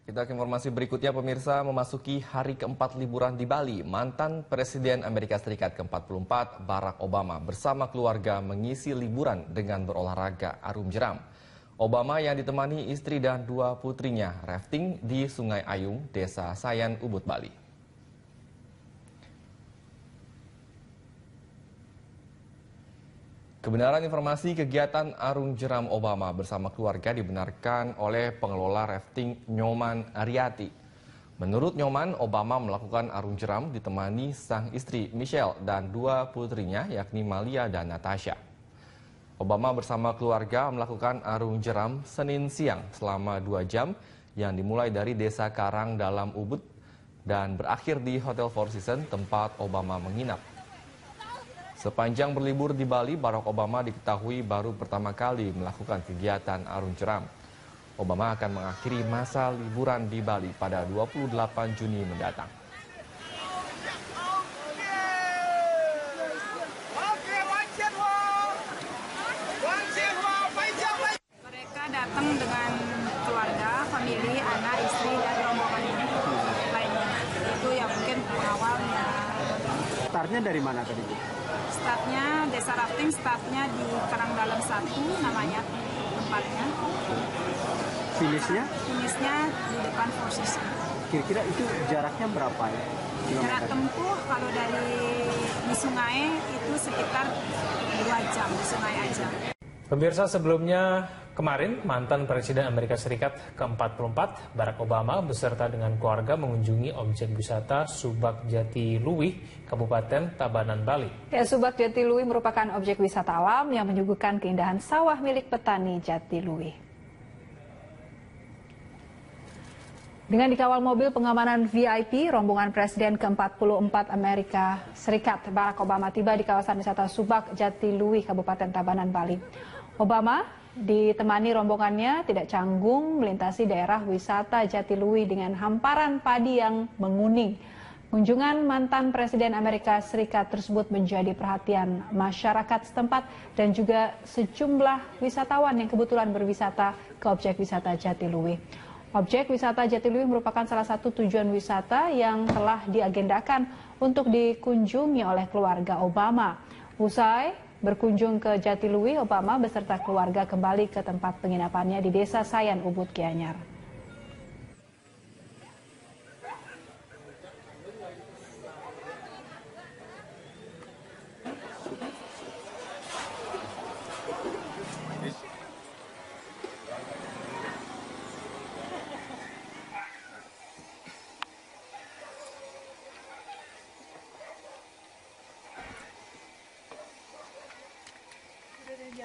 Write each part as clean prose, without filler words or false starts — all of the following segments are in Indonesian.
Kita ke informasi berikutnya, pemirsa. Memasuki hari keempat liburan di Bali, mantan Presiden Amerika Serikat ke-44 Barack Obama bersama keluarga mengisi liburan dengan berolahraga arum jeram. Obama yang ditemani istri dan dua putrinya rafting di Sungai Ayung, Desa Sayan, Ubud, Bali. Kebenaran informasi kegiatan arung jeram Obama bersama keluarga dibenarkan oleh pengelola rafting Nyoman Ariati. Menurut Nyoman, Obama melakukan arung jeram ditemani sang istri Michelle dan dua putrinya yakni Malia dan Natasha. Obama bersama keluarga melakukan arung jeram Senin siang selama 2 jam yang dimulai dari Desa Karang dalam Ubud dan berakhir di Hotel Four Seasons tempat Obama menginap. Sepanjang berlibur di Bali, Barack Obama diketahui baru pertama kali melakukan kegiatan arung jeram. Obama akan mengakhiri masa liburan di Bali pada 28 Juni mendatang. Mereka datang dengan keluarga, famili, anak, istri, dan rombongan lainnya. Itu yang mungkin awalnya. Startnya dari mana tadi, Bu? Startnya Desa Rafting, startnya di Karang Dalam 1 namanya tempatnya. Finishnya? Finishnya di depan Four Seasons. Kira-kira itu jaraknya berapa ya? Jarak tempuh kalau di sungai itu sekitar 2 jam di sungai aja. Pemirsa, sebelumnya kemarin mantan Presiden Amerika Serikat ke-44 Barack Obama beserta dengan keluarga mengunjungi objek wisata Subak Jatiluwih, Kabupaten Tabanan, Bali. Ya, Subak Jatiluwih merupakan objek wisata alam yang menyuguhkan keindahan sawah milik petani Jatiluwih. Dengan dikawal mobil pengamanan VIP, rombongan Presiden ke-44 Amerika Serikat Barack Obama tiba di kawasan wisata Subak Jatiluwih, Kabupaten Tabanan, Bali. Obama ditemani rombongannya tidak canggung melintasi daerah wisata Jatiluwih dengan hamparan padi yang menguning. Kunjungan mantan Presiden Amerika Serikat tersebut menjadi perhatian masyarakat setempat dan juga sejumlah wisatawan yang kebetulan berwisata ke objek wisata Jatiluwih. Objek wisata Jatiluwih merupakan salah satu tujuan wisata yang telah diagendakan untuk dikunjungi oleh keluarga Obama. Usai berkunjung ke Jatiluwih, Obama beserta keluarga kembali ke tempat penginapannya di Desa Sayan, Ubud, Gianyar.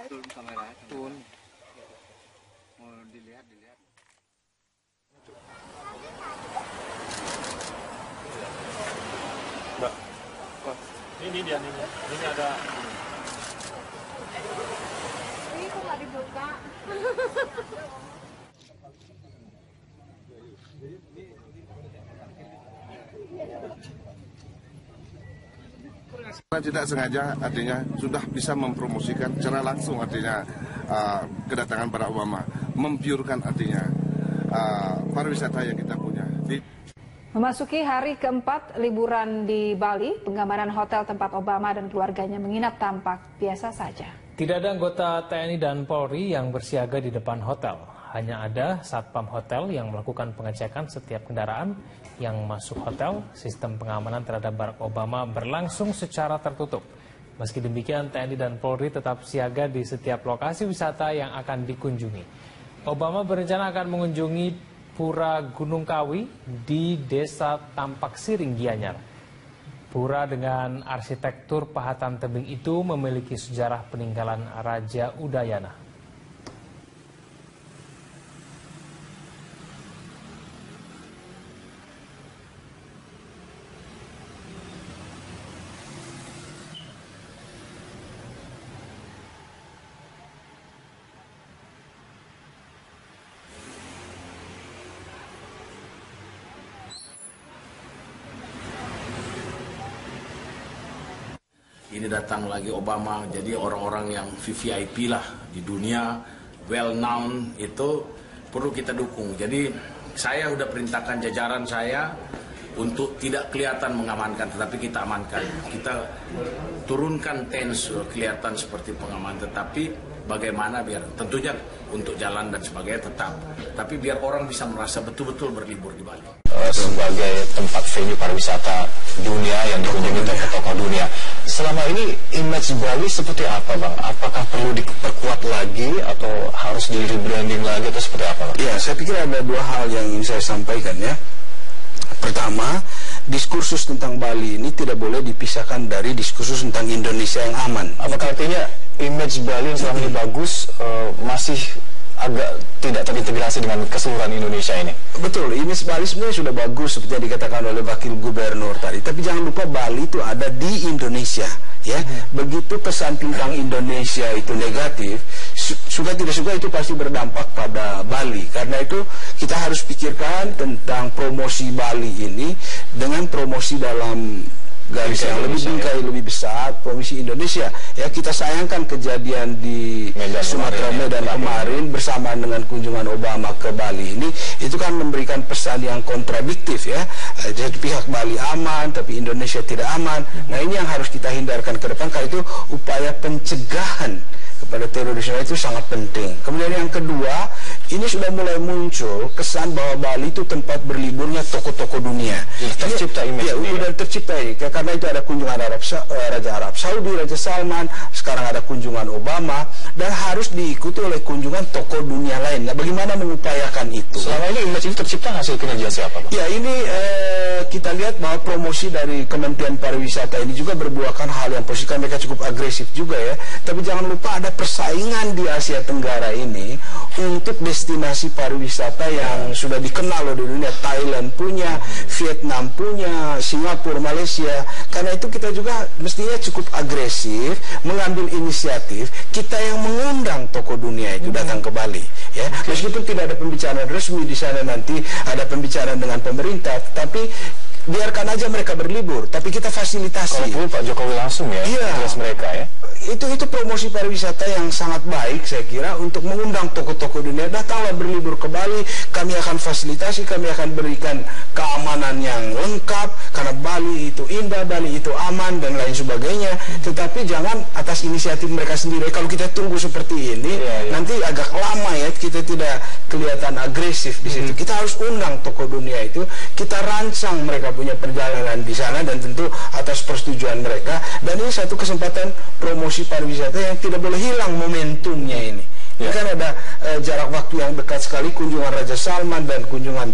Turun kamera, turun. Mau dilihat. Mbak, ini dia nih. Ini ada. Ini kok nggak dibuka? Karena tidak sengaja artinya sudah bisa mempromosikan secara langsung artinya kedatangan Barack Obama, membiurkan artinya pariwisata yang kita punya. Memasuki hari keempat liburan di Bali, pengamanan hotel tempat Obama dan keluarganya menginap tampak biasa saja. Tidak ada anggota TNI dan Polri yang bersiaga di depan hotel. Hanya ada satpam hotel yang melakukan pengecekan setiap kendaraan yang masuk hotel. Sistem pengamanan terhadap Barack Obama berlangsung secara tertutup. Meski demikian, TNI dan Polri tetap siaga di setiap lokasi wisata yang akan dikunjungi. Obama berencana akan mengunjungi Pura Gunung Kawi di Desa Tampak Siring, Gianyar. Pura dengan arsitektur pahatan tebing itu memiliki sejarah peninggalan Raja Udayana. Ini datang lagi Obama, jadi orang-orang yang VVIP lah di dunia, well known, itu perlu kita dukung. Jadi Saya sudah perintahkan jajaran saya untuk tidak kelihatan mengamankan, tetapi kita amankan. Kita turunkan tens kelihatan seperti pengaman, tetapi bagaimana biar tentunya untuk jalan dan sebagainya tetap. Tapi biar orang bisa merasa betul-betul berlibur di Bali. Sebagai tempat venue pariwisata dunia yang dikunjungi tokoh-tokoh dunia. Selama ini image Bali seperti apa, Bang? Apakah perlu diperkuat lagi atau harus di rebranding lagi atau seperti apa, Bang? Ya, saya pikir ada dua hal yang ingin saya sampaikan ya. Pertama, diskursus tentang Bali ini tidak boleh dipisahkan dari diskursus tentang Indonesia yang aman. Apakah artinya image Bali yang selama ini bagus masih agak tidak terintegrasi dengan keseluruhan Indonesia ini? Betul, image Bali sebenarnya sudah bagus seperti yang dikatakan oleh Wakil Gubernur tadi. Tapi jangan lupa Bali itu ada di Indonesia, ya. Begitu kesan tentang Indonesia itu negatif, suka tidak suka itu pasti berdampak pada Bali. Karena itu kita harus pikirkan tentang promosi Bali ini dengan promosi dalam garis yang lebih bingkai, lebih besar, promosi Indonesia. Ya, kita sayangkan kejadian di Sumatera Medan kemarin bersamaan dengan kunjungan Obama ke Bali ini, itu kan memberikan pesan yang kontradiktif ya. Jadi pihak Bali aman, tapi Indonesia tidak aman. Nah, ini yang harus kita hindarkan ke depan. Karena itu upaya pencegahan kepada terorisme itu sangat penting. Kemudian yang kedua, ini sudah mulai muncul kesan bahwa Bali itu tempat berliburnya tokoh-tokoh dunia. Tercipta image ya, udah tercipta ini. Karena itu ada kunjungan Raja Arab Saudi, Raja Salman, sekarang ada kunjungan Obama, dan harus diikuti oleh kunjungan tokoh dunia lain. Nah, bagaimana mengupayakan itu? Selama ini image ini tercipta hasil kinerja siapa, Pak? Ya, ini kita lihat bahwa promosi dari Kementerian Pariwisata ini juga berbuahkan hal yang positif. Mereka cukup agresif juga ya. Tapi jangan lupa ada persaingan di Asia Tenggara ini untuk destinasi pariwisata yang sudah dikenal di dunia. Thailand punya, Vietnam punya, Singapura, Malaysia. Karena itu kita juga mestinya cukup agresif mengambil inisiatif. Kita yang mengundang tokoh dunia itu datang ke Bali. Ya, meskipun tidak ada pembicaraan resmi di sana, nanti ada pembicaraan dengan pemerintah, tapi biarkan aja mereka berlibur, tapi kita fasilitasi. Kalau perlu Pak Jokowi langsung ya, jelas mereka ya. Itu promosi pariwisata yang sangat baik saya kira untuk mengundang tokoh-tokoh dunia. Datanglah berlibur ke Bali, kami akan fasilitasi, kami akan berikan keamanan yang lengkap karena Bali itu indah, Bali itu aman dan lain sebagainya. Tetapi jangan atas inisiatif mereka sendiri. Kalau kita tunggu seperti ini, nanti agak lama ya, kita tidak kelihatan agresif di situ. Kita harus undang tokoh dunia itu, kita rancang mereka punya perjalanan di sana dan tentu atas persetujuan mereka. Dan ini satu kesempatan promosi pariwisata yang tidak boleh hilang momentumnya ini. Ya. Kan ada jarak waktu yang dekat sekali kunjungan Raja Salman dan kunjungan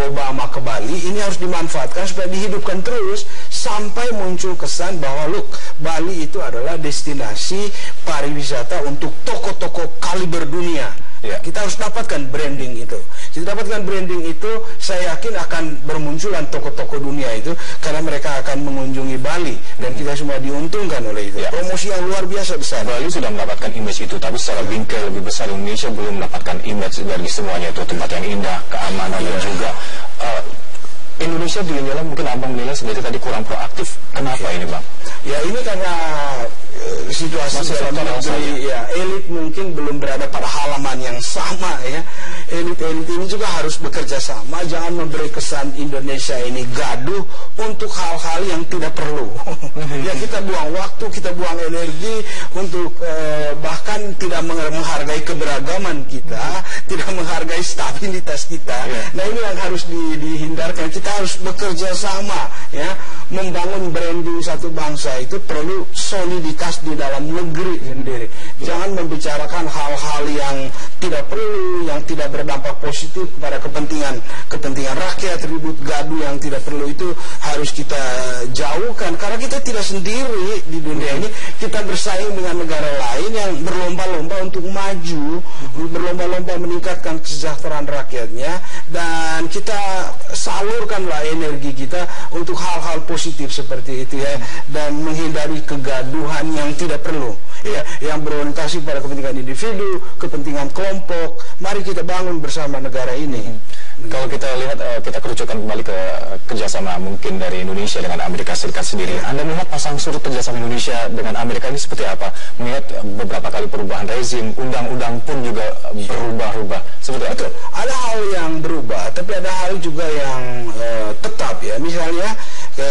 Obama ke Bali. Ini harus dimanfaatkan supaya dihidupkan terus sampai muncul kesan bahwa look, Bali itu adalah destinasi pariwisata untuk tokoh-tokoh kaliber dunia. Ya. Kita harus dapatkan branding itu. Kita dapatkan branding itu, saya yakin akan bermunculan tokoh-tokoh dunia itu karena mereka akan mengunjungi Bali dan kita semua diuntungkan oleh itu. Ya. Promosi yang luar biasa besar. Bali sudah mendapatkan image itu, tapi secara bingkai lebih besar Indonesia belum mendapatkan image dari semuanya itu, tempat yang indah, keamanan dan juga Indonesia dinilai, mungkin Abang menilai seperti tadi kurang proaktif. Kenapa ini, Bang? Ya, ini karena situasi dalam negeri, ya, elit mungkin belum berada pada halaman yang sama ya. Elit-elit ini juga harus bekerja sama, jangan memberi kesan Indonesia ini gaduh untuk hal-hal yang tidak perlu. Ya, kita buang waktu, kita buang energi untuk bahkan tidak menghargai keberagaman kita, tidak menghargai stabilitas kita. Nah, ini yang harus dihindarkan. Kita harus bekerja sama ya, membangun branding satu bangsa itu perlu soliditas di dalam negeri sendiri. Jangan membicarakan hal-hal yang tidak perlu, yang tidak berdampak positif pada kepentingan rakyat. Ribut gaduh yang tidak perlu itu harus kita jauhkan karena kita tidak sendiri di dunia ini. Kita bersaing dengan negara lain yang berlomba-lomba untuk maju, berlomba-lomba meningkatkan kesejahteraan rakyatnya, dan kita salurkanlah energi kita untuk hal-hal positif seperti itu ya, dan menghindari kegaduhan yang tidak perlu ya, yang berorientasi pada kepentingan individu, kepentingan kelompok. Mari kita bangun bersama negara ini. Kalau kita lihat, kita kerucutkan kembali ke kerjasama mungkin dari Indonesia dengan Amerika Serikat sendiri. Anda melihat pasang surut kerjasama Indonesia dengan Amerika ini seperti apa? Mengingat beberapa kali perubahan rezim, undang-undang pun juga berubah-ubah. Seperti apa? Betul. Ada hal yang berubah, tapi ada hal juga yang tetap ya. Misalnya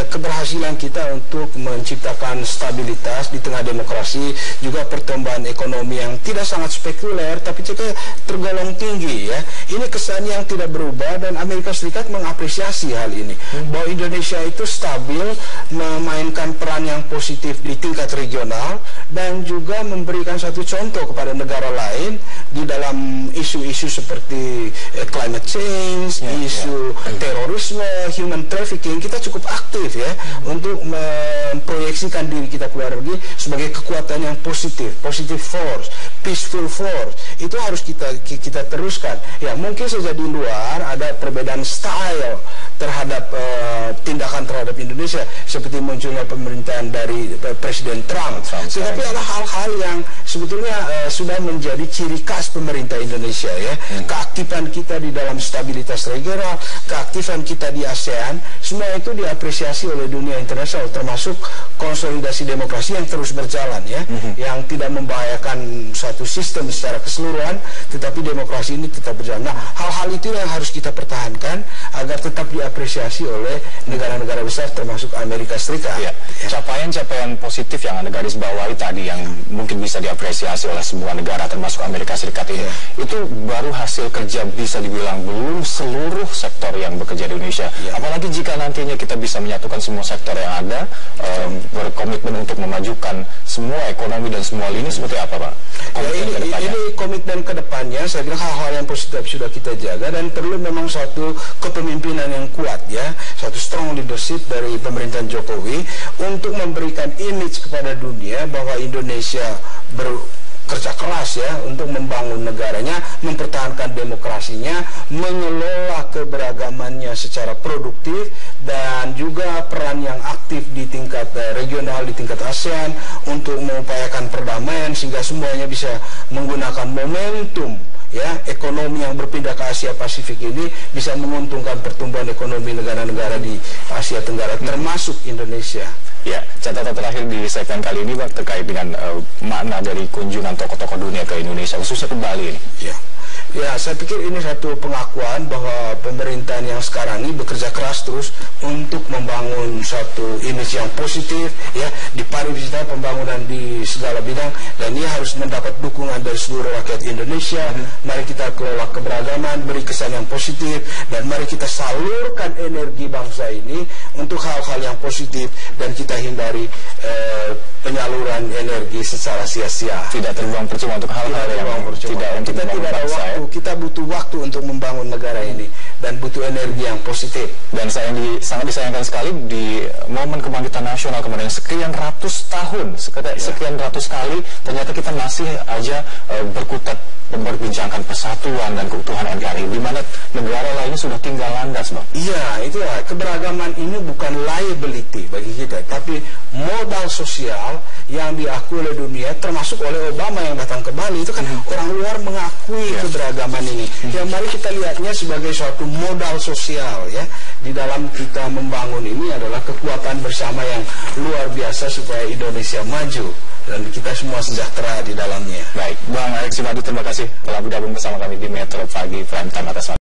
keberhasilan kita untuk menciptakan stabilitas di tengah demokrasi, juga pertumbuhan ekonomi yang tidak sangat spekuler tapi juga tergolong tinggi ya. Ini kesan yang tidak berubah dan Amerika Serikat mengapresiasi hal ini. Bahwa Indonesia itu stabil, memainkan peran yang positif di tingkat regional dan juga memberikan satu contoh kepada negara lain di dalam isu-isu seperti climate change, isu terorisme, human trafficking. Kita cukup aktif ya untuk memproyeksikan diri kita keluar lagi sebagai kekuatan yang positif, positive force, peaceful force. Itu harus kita teruskan. Ya, mungkin saja di luar ada perbedaan style terhadap tindakan terhadap Indonesia seperti munculnya pemerintahan dari Presiden Trump. Tetapi ada hal-hal yang sebetulnya sudah menjadi ciri khas pemerintah Indonesia ya. Keaktifan kita di dalam stabilitas regional, keaktifan kita di ASEAN, semua itu diapresiasi oleh dunia internasional, termasuk konsolidasi demokrasi yang terus berjalan ya, yang tidak membahayakan satu sistem secara keseluruhan, tetapi demokrasi ini tetap berjalan. Nah, hal-hal itu yang harus kita pertahankan agar tetap diapresiasi oleh negara-negara besar termasuk Amerika Serikat. Ya. Capaian-capaian positif yang Anda garis bawahi tadi yang mungkin bisa diapresiasi oleh sebuah negara termasuk Amerika Serikat ini, itu baru hasil kerja bisa dibilang, belum seluruh sektor yang bekerja di Indonesia. Apalagi jika nantinya kita bisa menyatukan semua sektor yang ada, berkomitmen untuk memajukan semua ekonomi dan semua lini, seperti apa Pak? Ini komitmen ke depannya, saya kira hal-hal yang positif sudah kita jaga dan perlu memang satu kepemimpinan yang kuat ya, satu strong leadership dari pemerintahan Jokowi untuk memberikan image kepada dunia bahwa Indonesia kerja keras ya untuk membangun negaranya, mempertahankan demokrasinya, mengelola keberagamannya secara produktif dan juga peran yang aktif di tingkat regional, di tingkat ASEAN untuk mengupayakan perdamaian sehingga semuanya bisa menggunakan momentum ya ekonomi yang berpindah ke Asia Pasifik ini bisa menguntungkan pertumbuhan ekonomi negara-negara di Asia Tenggara termasuk Indonesia. Ya, catatan terakhir di segmen kali ini Pak terkait dengan makna dari kunjungan tokoh-tokoh dunia ke Indonesia, khususnya ke Bali ini. Ya, saya pikir ini satu pengakuan bahwa pemerintahan yang sekarang ini bekerja keras terus untuk membangun satu image yang positif ya di pariwisata, pembangunan di segala bidang, dan ini harus mendapat dukungan dari seluruh rakyat Indonesia. Mari kita kelola keberagaman, beri kesan yang positif, dan mari kita salurkan energi bangsa ini untuk hal-hal yang positif dan kita hindari penyaluran energi secara sia-sia. Tidak terbuang percuma untuk hal-hal yang tidak untuk membangun bangsa ya. Kita butuh waktu untuk membangun negara ini dan butuh energi yang positif. Dan sangat disayangkan sekali di momen kebangkitan nasional kemarin sekian ratus tahun, sekian ratus kali ternyata kita masih aja berkutat memperbincangkan persatuan dan keutuhan NKRI, di mana negara lainnya sudah tinggal landas, Bang. Iya, itu ya. Keberagaman ini bukan liability bagi kita, tapi modal sosial yang diakui oleh dunia, termasuk oleh Obama yang datang ke Bali. Itu kan orang luar mengakui keberagaman ini. Ya, mari kita lihatnya sebagai suatu modal sosial ya. Di dalam kita membangun ini adalah kekuatan bersama yang luar biasa supaya Indonesia maju dan kita semua sejahtera di dalamnya. Baik, Bang Alex Simadu, terima kasih telah bergabung bersama kami di Metro Pagi Prime Time atas